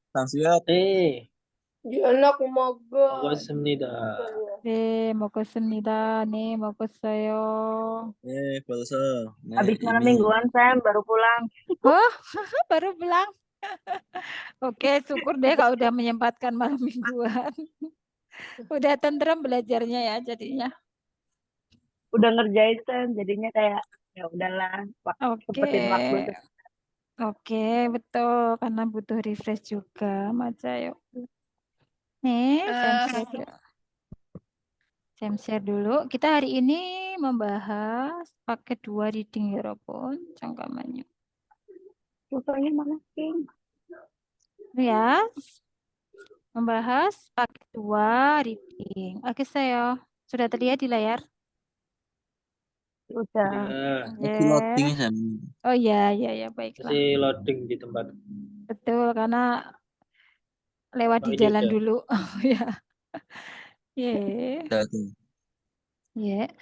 Tansiat. 먹었습니다. 네, 먹었습니다. 네, 먹었어요. Balsa. Habis malam Ini. mingguan, Sam, baru pulang. Oh, baru pulang. Oke, syukur deh kalau udah menyempatkan malam mingguan. Udah tentrem belajarnya ya jadinya. Udah ngerjain, Sam. Jadinya kayak, ya udahlah, Oke. sempetin waktu. Oke, betul. Karena butuh refresh juga, Mas Ayo. Nih, Sam share dulu. Kita hari ini membahas paket 2 reading ya, Robon. Cangkamannya. Fotonya mana, King? Ya, membahas paket 2 reading. Oke, saya sudah terlihat di layar? Udah. Ya, Lagi loading Sam. Oh ya, ya, baiklah. masih loading di tempat. Betul, karena lewat di Pak jalan Yuda. dulu. Ya. Yeah. Udah tuh. Ya.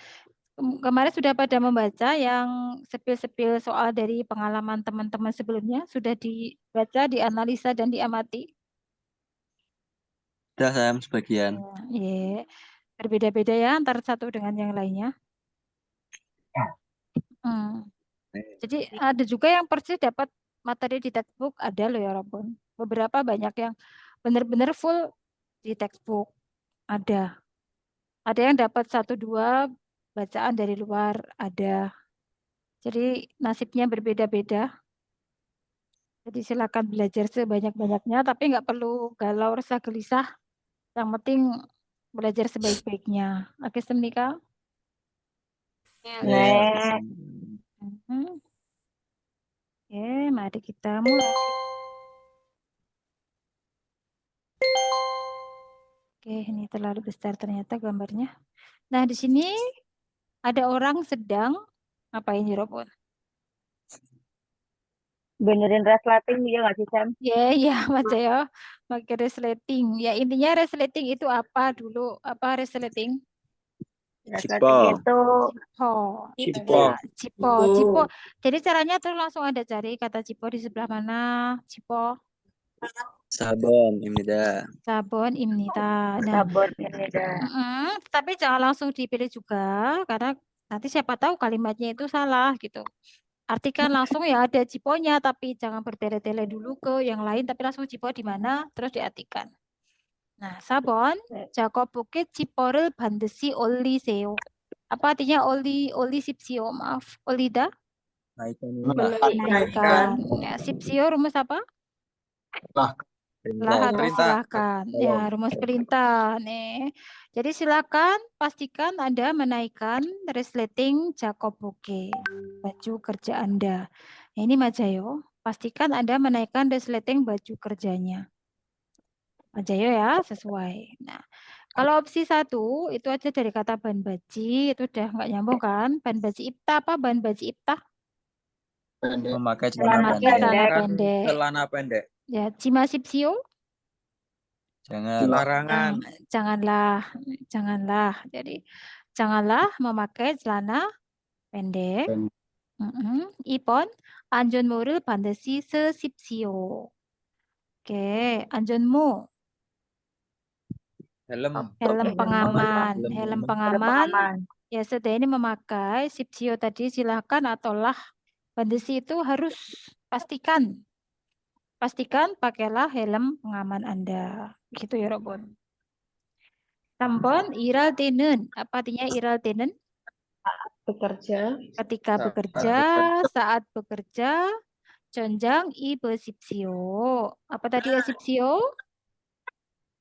Kemarin sudah pada membaca yang sepil-sepil soal dari pengalaman teman-teman sebelumnya, sudah dibaca, dianalisa dan diamati. Udah Sam sebagian. Ya. Berbeda-beda ya antara satu dengan yang lainnya. Jadi ada juga yang persis dapat materi di textbook, ada loh ya Robon. Beberapa banyak yang benar-benar full di textbook, ada. Ada yang dapat 1-2 bacaan dari luar, ada. Jadi nasibnya berbeda-beda. Jadi silakan belajar sebanyak-banyaknya, tapi nggak perlu galau, resah, gelisah. Yang penting belajar sebaik-baiknya. Oke, Semnika? Nek. Oke, mari kita mulai. Oke, ini terlalu besar ternyata gambarnya. Nah, di sini ada orang sedang ngapain ya, Robot? Benerin resleting ya nggak sih, Sam? Ya, Mas Jayo. Pakai resleting. Ya, intinya resleting itu apa dulu? Apa resleting? Resleting itu Cipo. Jadi caranya tuh langsung ada cari kata cipo di sebelah mana? Cipo. Sabon Imnida. Sabon Imnita. Nah, sabun ini dah. tapi jangan langsung dipilih juga karena nanti siapa tahu kalimatnya itu salah gitu. Artikan langsung ya ada ciponya tapi jangan bertele-tele dulu ke yang lain tapi langsung cipo di mana terus diartikan. Nah, sabon Jakob Bukit ciporil bandesi oli seo. Apa artinya oli sipsio? Maaf, olida? Naikkan. Ya, sipsio rumus apa? Lah atau silakan. Ya, rumus perintah nih. Jadi silakan pastikan Anda menaikkan resleting Jakob Buke, baju kerja Anda. Nah, ini Mas Jayo, pastikan Anda menaikkan resleting baju kerjanya. Mas Jayo ya, sesuai. Nah, kalau opsi 1 itu aja dari kata ban baji, itu udah nggak nyambung kan? Ban baji ipta apa ban baji ipta? Memakai Memakai celana pendek. Celana pendek. Ya, cima sipsio? Jangan. Larangan. Janganlah. Jadi janganlah memakai celana pendek. Ipon 안전모를 반드시 쓰십시오. Oke, 안전모. Helm pengaman. Ya, sudah ini memakai sipsio tadi silakan atau lah. Bandesi itu harus pastikan pakailah helm pengaman Anda. Gitu ya, Robon. Sampun iral tenen. Apa artinya iral tenen? Bekerja. Ketika bekerja, saat bekerja, jonjang i bersipsio. Apa tadi ya sipsio?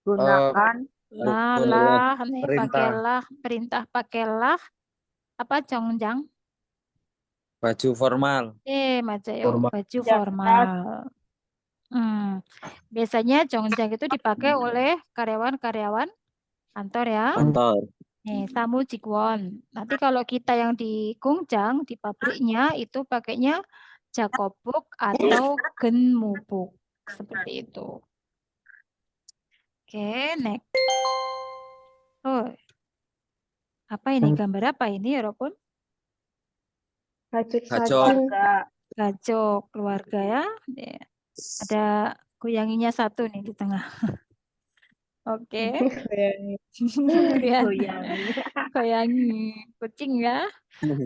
Gunakan. Perintah pakailah. Apa jonjang? Baju formal. Mas Jayo, baju formal. Biasanya jongjang itu dipakai oleh karyawan-karyawan kantor ya. Kantor. Nih, samu jikwon. Nanti kalau kita yang di Gungjang, di pabriknya itu pakainya jakobuk atau genmubuk. Seperti itu. Oke, next. Oh, apa ini? Gambar apa ini ya, Robun? Gajok keluarga ya. Ada Goyanginya satu nih di tengah. Oke. Lihat. Goyangi kucing ya.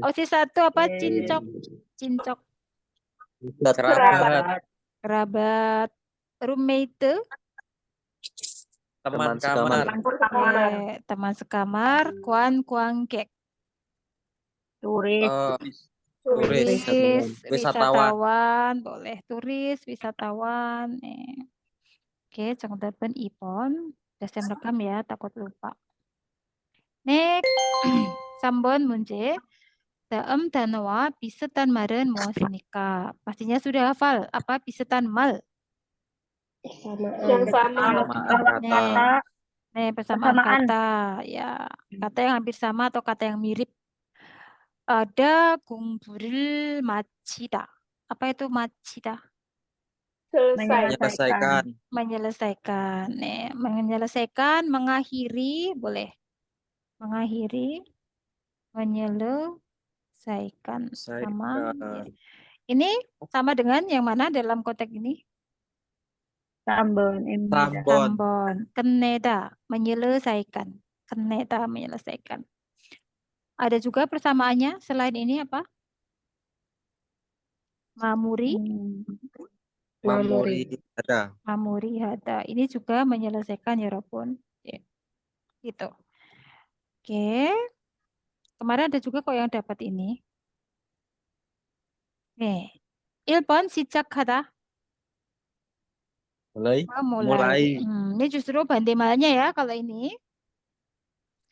Opsi satu apa? Cincok. Cincok. Kerabat. Kerabat. Roommate. Teman Teman sekamar. kamar. Teman sekamar. Kuan kuangkek. Turis. Turis. Turis, Wisatawan. wisatawan, boleh turis, wisatawan. Oke, jangan telepon ipon. Udah saya rekam ya, takut lupa. Next, Sambon 문제. 다음 단어와 비슷한 말은 무엇입니까? Pastinya sudah hafal. Apa bisetan mal? Yang sama. Kata. Persamaan Persamaan. kata. Ya, kata yang hampir sama atau kata yang mirip. Ada 공부를 마치다. Apa itu 마치다? Menyelesaikan. Menyelesaikan. Menyelesaikan, mengakhiri, boleh. Mengakhiri, menyelesaikan. Sama. Ini sama dengan yang mana dalam konteks ini? Sambon. Sambon. Keneda, menyelesaikan. Keneda, menyelesaikan. Ada juga persamaannya selain ini apa? Mamuri. Mamuri ada. Mamuri hada. Ini juga menyelesaikan ya Robun. Ya. Gitu. Oke. Kemarin ada juga kok yang dapat ini. Nih. 1번 시작하다. Mulai. Mulai. Ini justru bandemalnya ya kalau ini.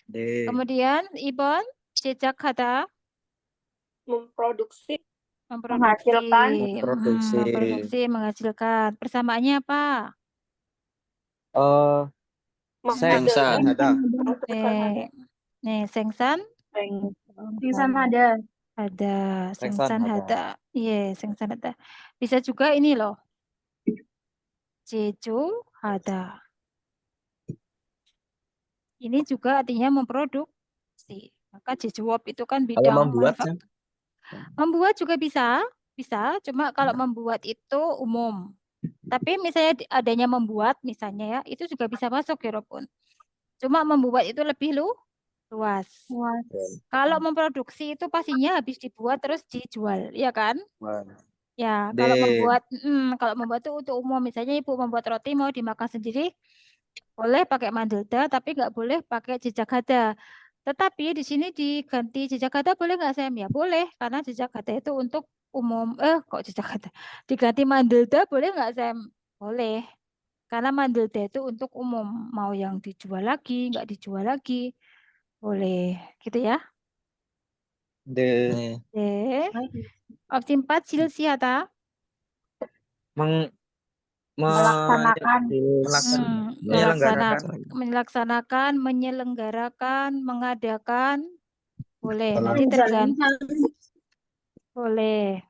D. Kemudian 2번 시작하다. Memproduksi. Memproduksi, menghasilkan. Persamaannya apa? Sengsan. Sengsan. Sengsan ada. Ada. Sengsan Sengsan ada. Iya, sengsan ada. Bisa juga ini loh. Jeju ada. Ini juga artinya memproduksi. Maka jejuop itu kan Kalau bidang membuat, manufaktur. Membuat juga bisa. Cuma kalau membuat itu umum. Tapi misalnya adanya membuat misalnya ya, itu juga bisa masuk ya Robun. Cuma membuat itu lebih luas. Kalau memproduksi itu pastinya habis dibuat terus dijual, ya kan? Ya, kalau membuat itu untuk umum. Misalnya ibu membuat roti mau dimakan sendiri, boleh pakai mandelda, tapi nggak boleh pakai jejak hada. Tetapi di sini diganti jejak hada boleh nggak Sam? Ya boleh, karena jejak hada itu untuk umum. Kok jejak hada? Diganti mandelda boleh nggak Sam? Boleh. Karena mandelda itu untuk umum. Mau yang dijual lagi, nggak dijual lagi. Boleh. Gitu ya. D. Opsi 4, silsiata. Melaksanakan, menyelenggarakan, mengadakan. Boleh. Nanti tergantung. Boleh.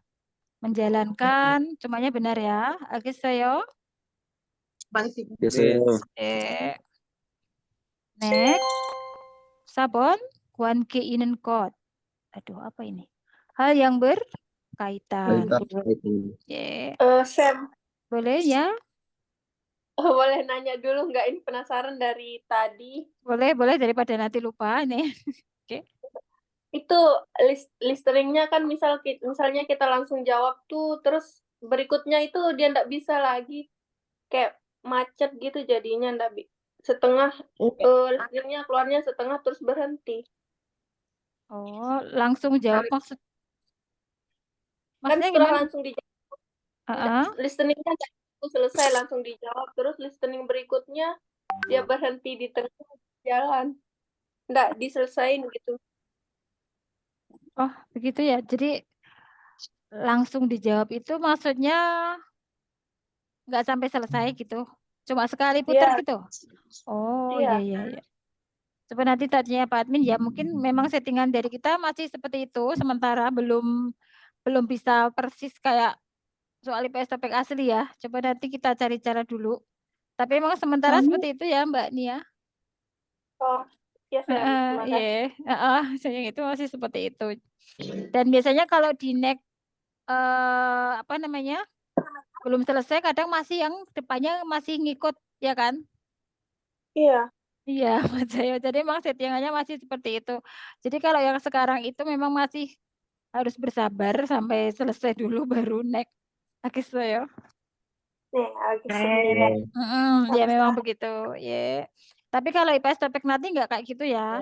Menjalankan. Semuanya benar ya. Agisayo. Next. Sabon. Kuanke inen kot. Aduh, apa ini? Hal yang berkaitan. Sam, Boleh ya? boleh nanya dulu nggak? Ini penasaran dari tadi. Boleh daripada nanti lupa nih. Oke. Itu listeningnya kan misalnya kita langsung jawab tuh, terus berikutnya itu dia nggak bisa lagi, kayak macet gitu jadinya, setengah listeningnya keluarnya setengah terus berhenti. Oh, langsung jawab Kan maksudnya setelah gimana? langsung dijawab, listeningnya selesai langsung dijawab, terus listening berikutnya dia berhenti di tengah jalan, nggak diselesain gitu. Oh, begitu ya. Jadi langsung dijawab itu maksudnya nggak sampai selesai gitu. Cuma sekali putar gitu. Oh, iya. Coba nanti tanya Pak Admin ya. Mungkin memang settingan dari kita masih seperti itu. Sementara belum bisa persis kayak soal IPS topik asli ya. Coba nanti kita cari cara dulu. Tapi memang sementara seperti itu ya Mbak Nia. Oh, ya terima kasih. Sayang itu masih seperti itu. Dan biasanya kalau di next belum selesai kadang masih yang depannya masih ngikut ya kan? Iya. Iya, Mas Jayo. Jadi memang settingannya masih seperti itu. Jadi kalau yang sekarang itu memang masih harus bersabar sampai selesai dulu baru next. Oke, saya. Nih, lagi sedih. Ya memang begitu. Ya. Tapi kalau IPS topik nanti nggak kayak gitu ya.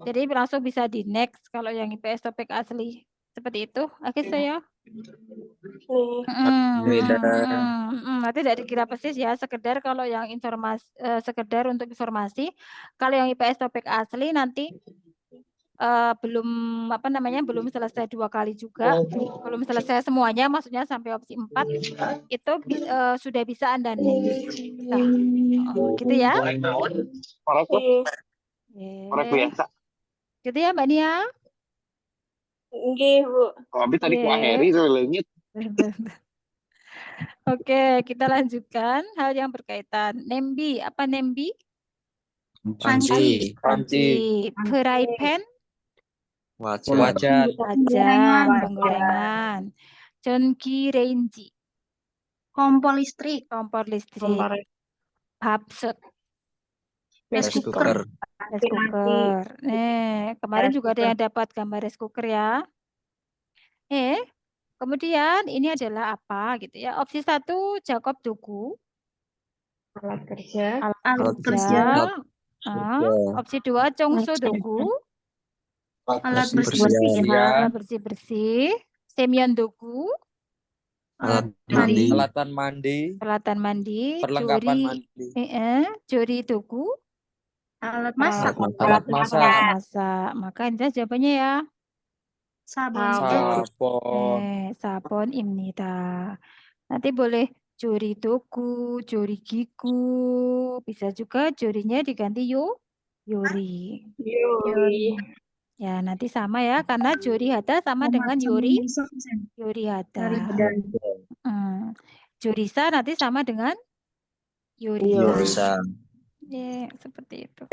Jadi langsung bisa di next kalau yang IPS topik asli. Seperti itu. Oke, saya. Nih. Beda. Nanti tidak dikira persis ya, sekedar kalau yang informasi, sekedar untuk informasi. Kalau yang IPS topik asli nanti belum apa namanya belum selesai 2 kali juga, belum selesai semuanya, maksudnya sampai opsi 4 itu sudah bisa Anda next. Bisa. Gitu ya. Nih. Gitu ya Mbak Nia. Nggih, Bu. Tapi tadi ku akhiri tuh leungit. Oke, kita lanjutkan hal yang berkaitan. Nembi, apa nembi? Panci. Panci. Frypan, Wajar. Wajan. wajan, penggorengan. Chonki renji, Kompor listrik. kompor listrik. Babsut, Rice cooker. rice cooker. Kemarin juga ada yang dapat gambar rice cooker ya. Kemudian ini adalah apa gitu ya. Opsi 1 Jacob Dogu. Alat kerja. Alat kerja. Opsi 2 Chongso Dogu. Alat bersih. Alat bersih-bersih. Semyon Dogu. Alat mandi. Peralatan mandi. Peralatan mandi. Perlengkapan Jori, mandi. Jori Dogu. Alat masak. Alat masak. Alat masak. Maka ini jawabannya ya. Sabun. Sabon. Sabon imnida. Nanti boleh jori doku, jori giku. Bisa juga jorinya diganti yori. Ya, nanti sama ya, karena jori hada sama dengan yori hada. Jorisa nanti sama dengan yorisa. Ya, seperti itu.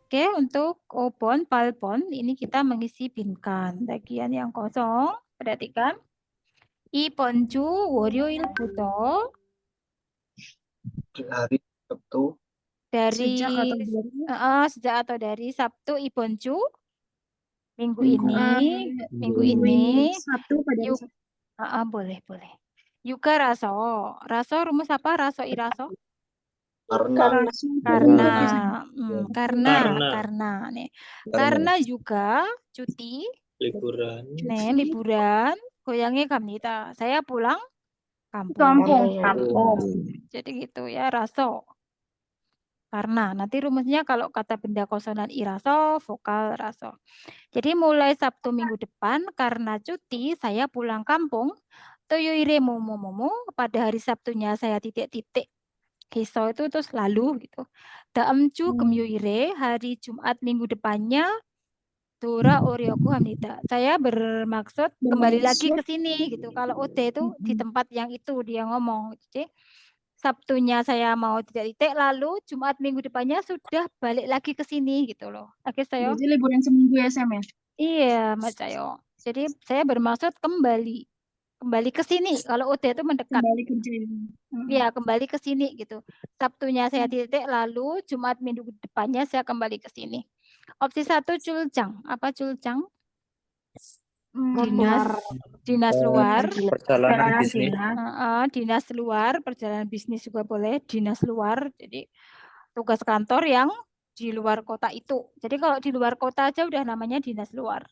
Oke, untuk opon, palpon, ini kita mengisi binkan. Bagian yang kosong, perhatikan. 이번 주 월요일부터 Hari Sabtu. dari Sejak atau dari dari Sabtu 이번 주 minggu ini Sabtu pada boleh. Juga raso rumus apa? Raso iraso? Karena nih. Karena juga cuti liburan goyangnya 갑니다. Saya pulang kampung. Jadi gitu ya, raso. Karena nanti rumusnya kalau kata benda kosongan iraso, vokal raso. Jadi mulai Sabtu minggu depan karena cuti saya pulang kampung. Toyoire momo pada hari Sabtunya saya titik-titik. Hiso itu terus lalu gitu. Daamju gemyoire hari Jumat minggu depannya Dora Oryoku Hamnida. Saya bermaksud kembali lagi ke sini gitu. Kalau OT itu di tempat yang itu dia ngomong. Jadi Sabtunya saya mau titik-titik lalu Jumat minggu depannya sudah balik lagi ke sini gitu loh. Oke saya. Jadi liburan seminggu ya Sam ya? Iya Mas Cayo. Jadi saya bermaksud kembali ke sini. Kalau OT itu mendekat. Kembali kerja. Iya, kembali ke sini gitu. Sabtunya saya titik lalu Jumat minggu depannya saya kembali ke sini. Opsi 1 culcang. Apa culcang? Dinas luar. Perjalanan bisnis. Dinas luar, perjalanan bisnis juga boleh. Dinas luar, jadi tugas kantor yang di luar kota itu. Jadi kalau di luar kota aja udah namanya dinas luar.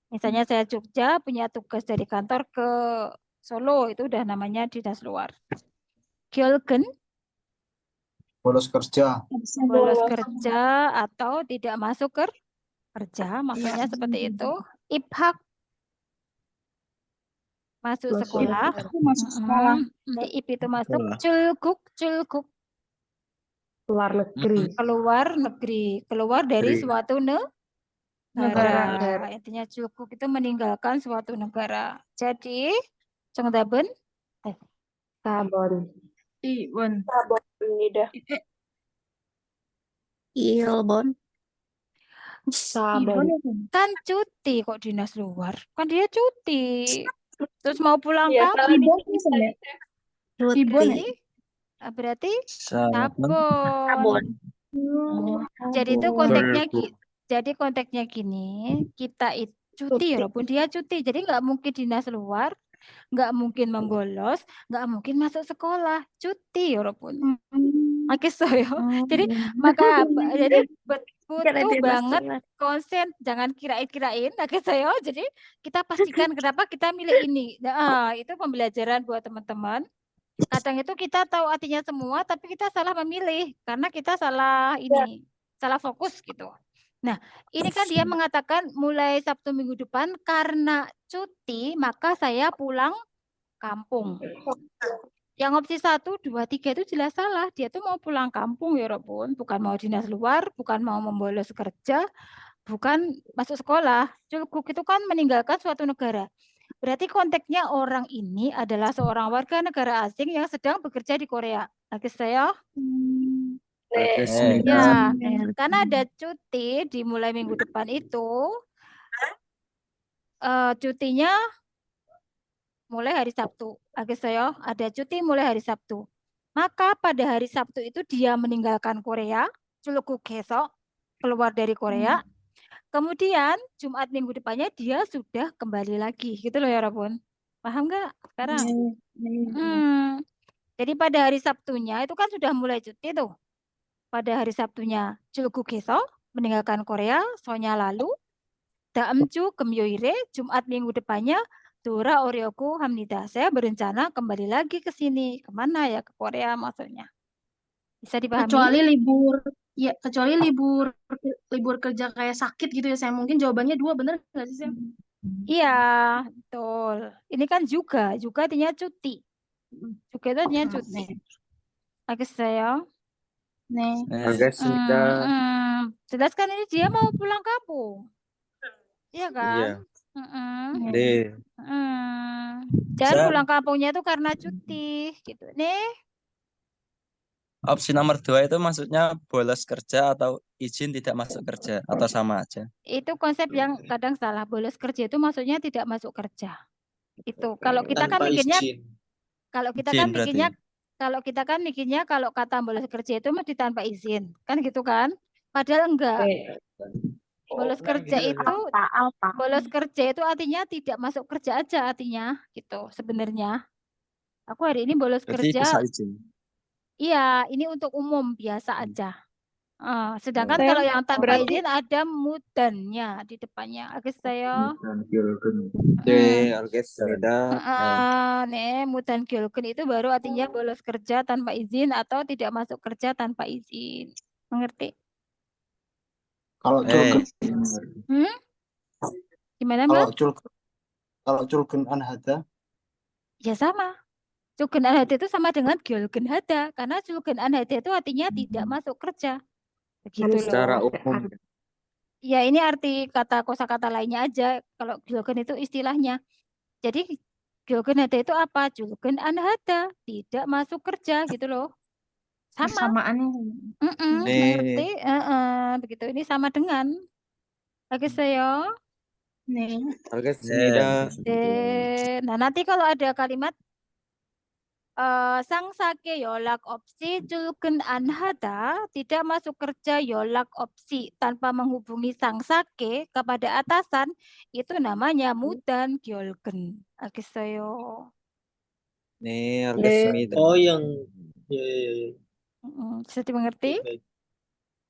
Misalnya saya Jogja punya tugas dari kantor ke Solo, itu udah namanya dinas luar. Gyolgen, Bolos kerja. bolos kerja atau tidak masuk kerja, maksudnya seperti itu. Ibhak, masuk sekolah. Ip itu masuk. Culguk, Luar negeri. keluar dari suatu negara. Intinya culguk itu meninggalkan suatu negara. Jadi, 정답은 Sabon. Ibon. Sabon ini dah. Ibon. Sabon. kan cuti kok dinas luar. Kan dia cuti. Terus mau pulang Iya, kampung. salah dikit. Sibon ya? Berarti Sabun. sabun. Jadi itu konteksnya gini, kita itu cuti ya, walaupun dia cuti, jadi nggak mungkin dinas luar, nggak mungkin membolos, nggak mungkin masuk sekolah, cuti ya walaupun. Oke, saya. Jadi maka jadi butuh banget konsen, jangan kirain. Oke, saya. Jadi kita pastikan kenapa kita milih ini. Nah, itu pembelajaran buat teman-teman. Kadang itu kita tahu artinya semua, tapi kita salah memilih karena kita salah salah fokus gitu. Nah, ini kan dia mengatakan mulai Sabtu minggu depan karena cuti, maka saya pulang kampung. Yang opsi 1, 2, 3 itu jelas salah. Dia tuh mau pulang kampung ya Robun, bukan mau dinas luar, bukan mau membolos kerja, bukan masuk sekolah. Culguk itu kan meninggalkan suatu negara. Berarti konteksnya orang ini adalah seorang warga negara asing yang sedang bekerja di Korea. Oke, saya. Ya, karena ada cuti dimulai minggu depan itu, cutinya mulai hari Sabtu. Oke, saya ada cuti mulai hari Sabtu. Maka pada hari Sabtu itu dia meninggalkan Korea, Culguk Gesok, keluar dari Korea. Kemudian Jumat minggu depannya dia sudah kembali lagi, gitu loh ya Rabun. Paham nggak sekarang? Jadi pada hari Sabtunya itu kan sudah mulai cuti tuh. Pada hari Sabtunya Culguk Gesok meninggalkan Korea, sonya lalu. Daemju Gemyoire, Jumat minggu depannya Dora Oryoku Hamnida. Saya berencana kembali lagi ke sini. Kemana ya? Ke Korea maksudnya. Bisa dipahami? Kecuali libur kerja kayak sakit gitu ya, saya mungkin jawabannya 2, bener nggak sih, Sam? Iya, betul. Ini kan juga artinya cuti. Juga itu artinya cuti. Oke, saya. Jelas kan ini dia mau pulang kampung. Iya kan? Jangan pulang kampungnya itu karena cuti gitu. Nih. Opsi nomor 2 itu maksudnya bolos kerja atau izin tidak masuk kerja atau sama aja? Itu konsep yang kadang salah. Bolos kerja itu maksudnya tidak masuk kerja. Itu kalau kita kan mikirnya kalau kita kan mikirnya kalau kata bolos kerja itu mesti tanpa izin. Kan gitu kan? Padahal enggak. Bolos kerja itu artinya tidak masuk kerja aja artinya gitu sebenarnya. Aku hari ini bolos Berarti kerja. bisa izin. Iya, ini untuk umum biasa aja. Sedangkan kalau yang tanpa izin ada mudannya di depannya. Oke, saya. Mudan gyolgen itu baru artinya bolos kerja tanpa izin atau tidak masuk kerja tanpa izin. Mengerti? Kalau culgen, Gimana, Mbak? Kalau culgen anhada? Ya sama. Culgen anhada itu sama dengan gyolgen hada. Karena culgen anhada itu artinya tidak masuk kerja. Begitu Secara loh. umum. Ya ini arti kosakata lainnya aja. Kalau gyolgen itu istilahnya. Jadi gyolgen hada itu apa? Culgen anhada. Tidak masuk kerja gitu loh. Sama. Mengerti? Begitu. Ini sama dengan. Oke, saya. Nah, nanti kalau ada kalimat sang sake yolak opsi culgen anhada tidak masuk kerja yolak opsi tanpa menghubungi sang sake kepada atasan itu namanya mudan gyolgen. Agisayo. Oh yang Bisa dimengerti?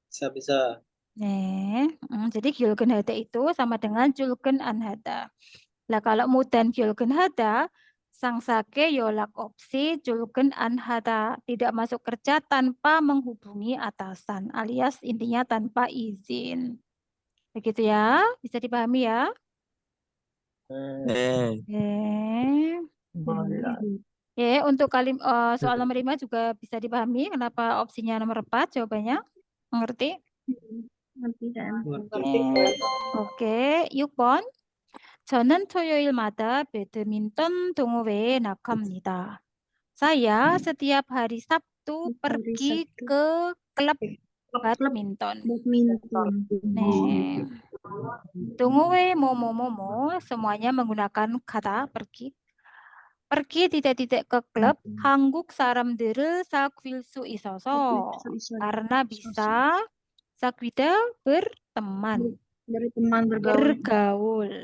bisa. Jadi gyolgen hada itu sama dengan culgen anhada. Lah kalau mudan gyolgen hada sang sake yolak opsi culgen anhada tidak masuk kerja tanpa menghubungi atasan alias intinya tanpa izin. Begitu ya, bisa dipahami ya? Untuk soal nomor 5 juga bisa dipahami kenapa opsinya nomor 4 jawabannya. Mengerti? Oke, 6번. 저는 토요일마다 배드민턴 동호회에 나갑니다. Saya setiap hari Sabtu pergi ke klub badminton. 동호회 뭐뭐뭐뭐 semuanya menggunakan kata pergi. pergi titik-titik ke klub 한국 사람들을 사귈 수 있어서 karena bisa 사귀다 berteman, berteman bergaul. bergaul.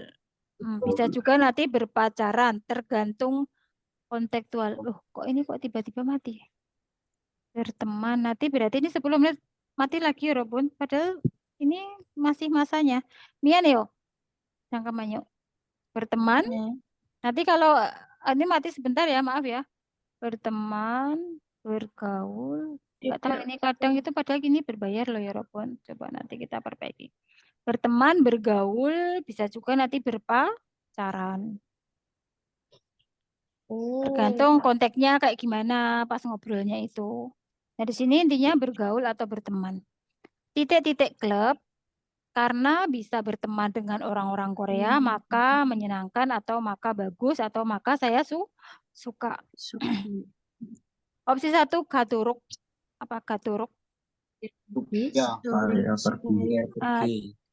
Bisa juga nanti berpacaran, tergantung kontekstual. Loh, kok ini kok tiba-tiba mati? Berteman, nanti berarti ini 10 menit mati lagi ya, Robun. Padahal ini masih masanya. Mian yo, jangkamannya. Berteman. Nanti kalau ini mati sebentar ya, maaf ya. Berteman, bergaul. Nggak tahu ini kadang itu padahal ini berbayar loh ya, Robun. Coba nanti kita perbaiki. Berteman, bergaul, bisa juga nanti berpacaran. Tergantung konteksnya kayak gimana pas ngobrolnya itu. Nah, di sini intinya bergaul atau berteman. Titik-titik klub, karena bisa berteman dengan orang-orang Korea, maka menyenangkan atau maka bagus atau maka saya suka. Opsi 1, gaturuk. Apa gaturuk? Ya.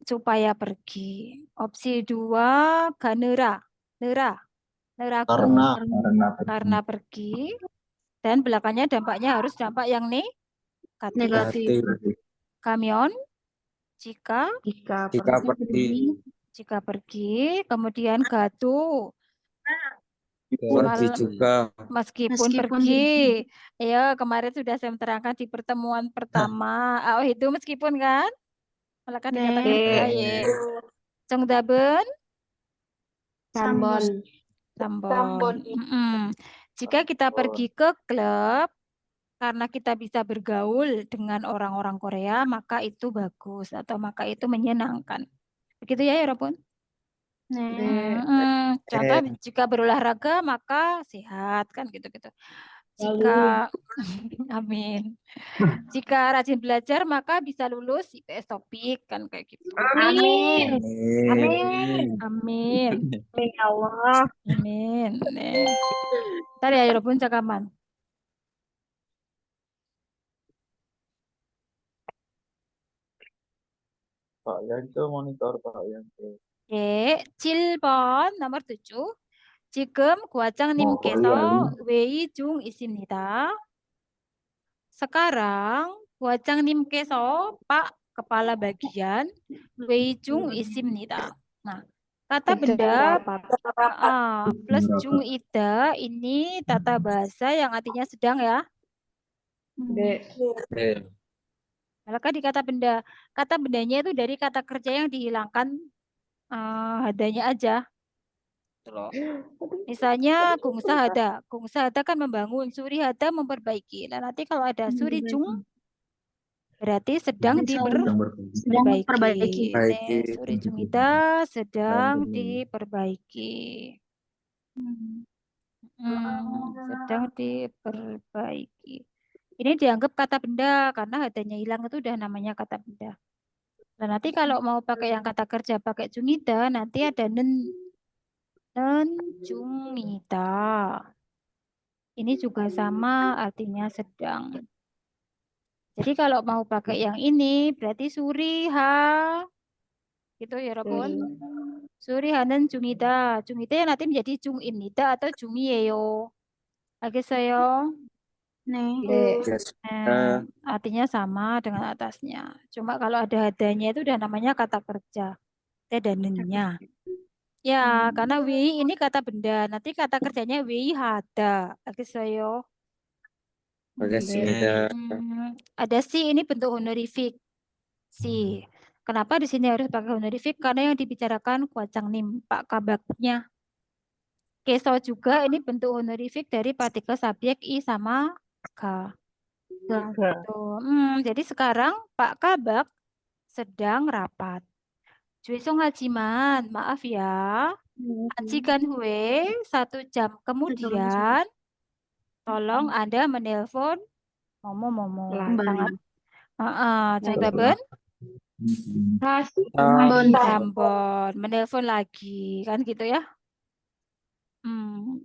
Supaya pergi. Opsi 2, ganera. Neragu. Karena pergi. Dan belakangnya dampaknya harus dampak yang negatif. Kamion, jika pergi. Kemudian gatu. Pergi juga. Meskipun pergi. Ya, kemarin sudah saya terangkan di pertemuan pertama. Oh, itu meskipun kan? Malah kan dikatakan ya. 정답은 Sambon. Jika kita pergi ke klub karena kita bisa bergaul dengan orang-orang Korea, maka itu bagus atau maka itu menyenangkan. Begitu ya, Robun? Contoh jika berolahraga maka sehat kan gitu-gitu. Jika amin. Jika rajin belajar maka bisa lulus IPS topik kan kayak gitu. Amin. Amin. Ya Allah. Amin. Ntar ya Robun cakaman. Pak Yanto monitor Pak Yanto. 7번 nomor 7. 지금 부화장님께서 회의 중 있습니다. Sekarang 부화장님께서 Pak Kepala Bagian 회의 중 있습니다. Nah, kata benda plus jung ida ini tata bahasa yang artinya sedang ya. Maka di kata bendanya itu dari kata kerja yang dihilangkan hadanya aja. Misalnya gungsahada kan membangun, surihada memperbaiki. Nah, nanti kalau ada surijung berarti sedang diperbaiki. Surijungida sedang diperbaiki. Sedang diperbaiki. Ini dianggap kata benda karena hadanya hilang itu udah namanya kata benda. Nah, nanti kalau mau pakai yang kata kerja pakai jungida nanti ada jungida. Ini juga sama artinya sedang. Jadi kalau mau pakai yang ini berarti suriha. Gitu ya Robun. Suriha는 jungida. Jungida yang nanti menjadi jung입니다 atau jung이에요. 알겠어요? Artinya sama dengan atasnya. Cuma kalau ada hadanya itu udah namanya kata kerja. Ada nennya. Ya, karena wi ini kata benda. Nanti kata kerjanya wi hada. 알겠어요? Ada si ini bentuk honorific. Si. Kenapa di sini harus pakai honorific? Karena yang dibicarakan Kwajangnim, Pak Kabaknya. Keso juga ini bentuk honorific dari partikel subjek i sama k. Jadi sekarang Pak Kabak sedang rapat. Juesong hajiman, maaf ya. Ajikan hue 1 jam kemudian tolong Anda menelpon Momo. Sangat. Jangdaben? Ambon. Menelpon lagi kan gitu ya.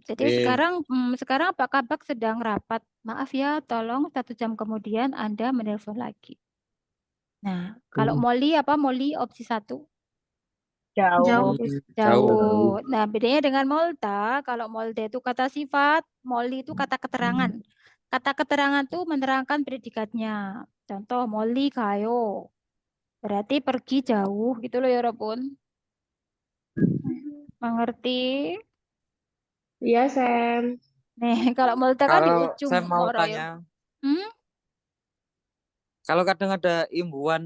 Jadi sekarang Pak Kabak sedang rapat. Maaf ya, tolong 1 jam kemudian Anda menelpon lagi. Nah, kalau Molly opsi 1. Jauh. Jauh. Nah, bedanya dengan molta, kalau molta itu kata sifat, molly itu kata keterangan. Kata keterangan itu menerangkan predikatnya. Contoh, molly kayo. Berarti pergi jauh gitu loh ya Robun. Mengerti? Iya, Sam. Nih, kalau molta kan di Kalau ujung saya mau Moroyo. tanya, Hmm? kalau kadang ada imbuhan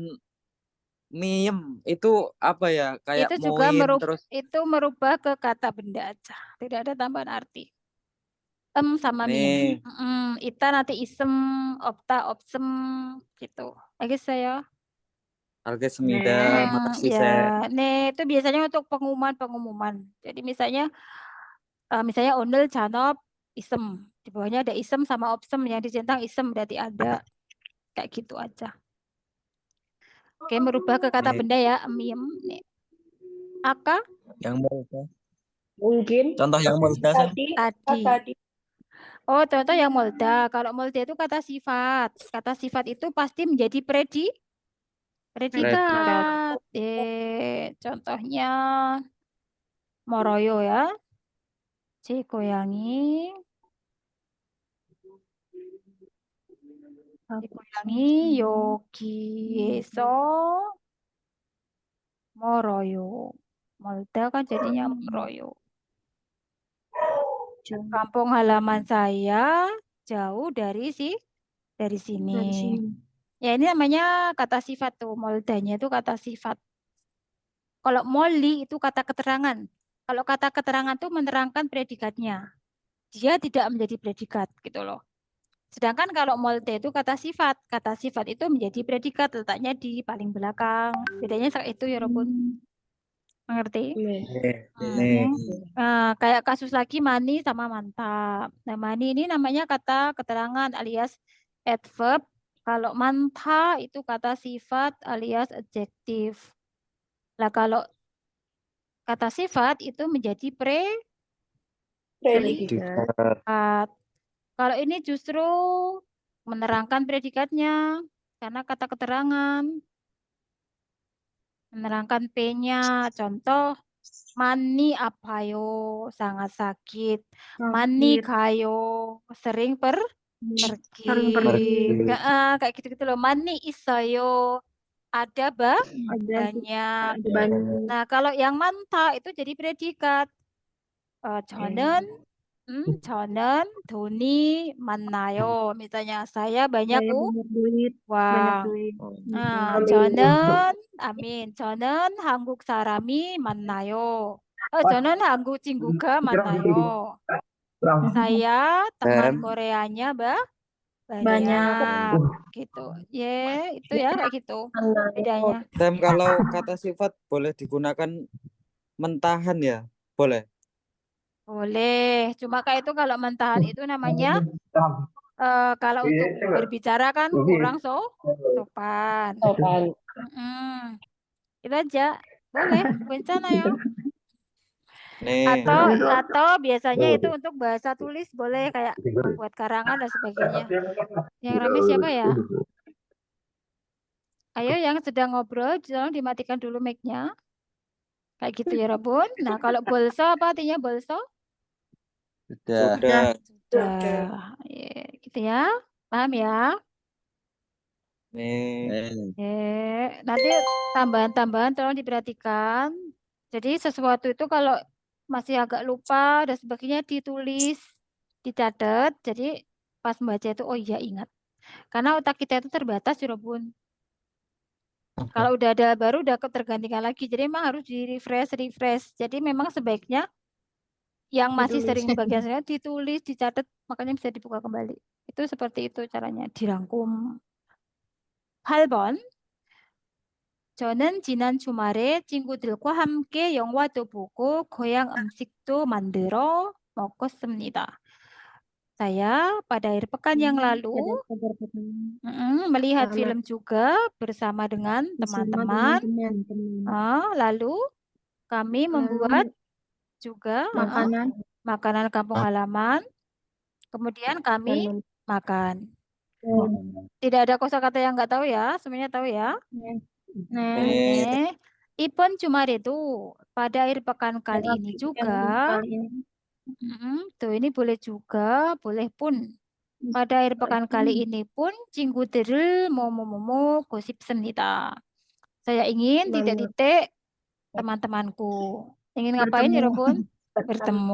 miem itu apa ya? Kayak Itu juga moin terus merubah ke kata benda aja. Tidak ada tambahan arti. Sama nih. miem. Ita nanti isem, opta, opsem gitu. Lagi saya. Oke, semida, makasih Ya, saya. nih itu biasanya untuk pengumuman. Jadi misalnya onel canop isem. Di bawahnya ada isem sama opsem, yang dicentang isem berarti ada. Kayak gitu aja. Oke, merubah ke kata Nih. benda ya, miem. Nih. Aka Yang molda. Mungkin Contoh yang molda, Sam. Tadi. Oh, contoh yang molda. Kalau molda itu kata sifat. Kata sifat itu pasti menjadi predikat. Contohnya Moroyo ya. C goyangi. Goyangi yogi eso Moroyo. Molda kan jadinya Moroyo. Kampung halaman saya jauh dari sini. Ya ini namanya kata sifat tuh. Moldanya itu kata sifat. Kalau molly itu kata keterangan. Kalau kata keterangan itu menerangkan predikatnya. Dia tidak menjadi predikat gitu loh. Sedangkan kalau molde itu kata sifat. Kata sifat itu menjadi predikat, letaknya di paling belakang. Bedanya itu ya Robun. Mengerti? Nih. Nah, kayak kasus lagi mani sama mantap. Nah, mani ini namanya kata keterangan alias adverb. Kalau manta itu kata sifat alias adjektif. Nah, kalau kata sifat itu menjadi predikat. Kalau ini justru menerangkan predikatnya karena kata keterangan. Menerangkan P-nya. Contoh, mani apayo sangat sakit. Mani kayo sering pergi. Kayak gitu-gitu loh. Mani isayo ada banyak. Nah, kalau yang manta itu jadi predikat. Jonen, Doni, Manayo. Misalnya saya banyak duit. uang. Jonen, amin. Jonen 한국 사람이 많나요? 저는 한국 친구가 많나요? Saya teman Koreanya banyak. Gitu. Itu ya kayak gitu. Bedanya. Sam, kalau kata sifat boleh digunakan mentahan ya? Boleh. Boleh. Cuma kayak itu kalau mentahan itu namanya kalau untuk berbicara kan kurang sopan. Itu aja. Boleh. Bencana ya. Nih. Atau biasanya itu untuk bahasa tulis boleh kayak membuat karangan dan sebagainya. Yang rame siapa ya? Ayo yang sedang ngobrol, tolong dimatikan dulu mic-nya. Kayak gitu ya Robun. Nah kalau bolso apa artinya bolso? Sudah. Gitu ya. Paham ya? Nih. Nanti tambahan-tambahan tolong diperhatikan. Jadi sesuatu itu kalau masih agak lupa dan sebagainya ditulis, dicatat. Jadi pas membaca itu oh iya ingat. Karena otak kita itu terbatas ya Robun. Kalau udah ada baru udah tergantikan lagi. Jadi memang harus refresh. Jadi memang sebaiknya yang masih sering bagian saya ditulis, dicatat, makanya bisa dibuka kembali. Itu seperti itu caranya, dirangkum. 8번. 저는 지난 주말에 친구들과 함께 영화도 보고 고향 음식도 만들어 먹었습니다. Saya pada akhir pekan yang lalu melihat film juga bersama dengan teman-teman. Lalu kami membuat juga makanan kampung halaman. Kemudian kami makan. Tidak ada kosakata yang nggak tahu ya, semuanya tahu ya. Ipun cuma itu pada akhir pekan kali ini juga. Kali ini. Tuh ini boleh juga, boleh pun. Pada akhir pekan kali ini pun cingguderel momo gosip senita. Saya ingin Mantap. titik-titik teman-temanku. Ingin ngapain ya, Bertemu. Robun? Bertemu.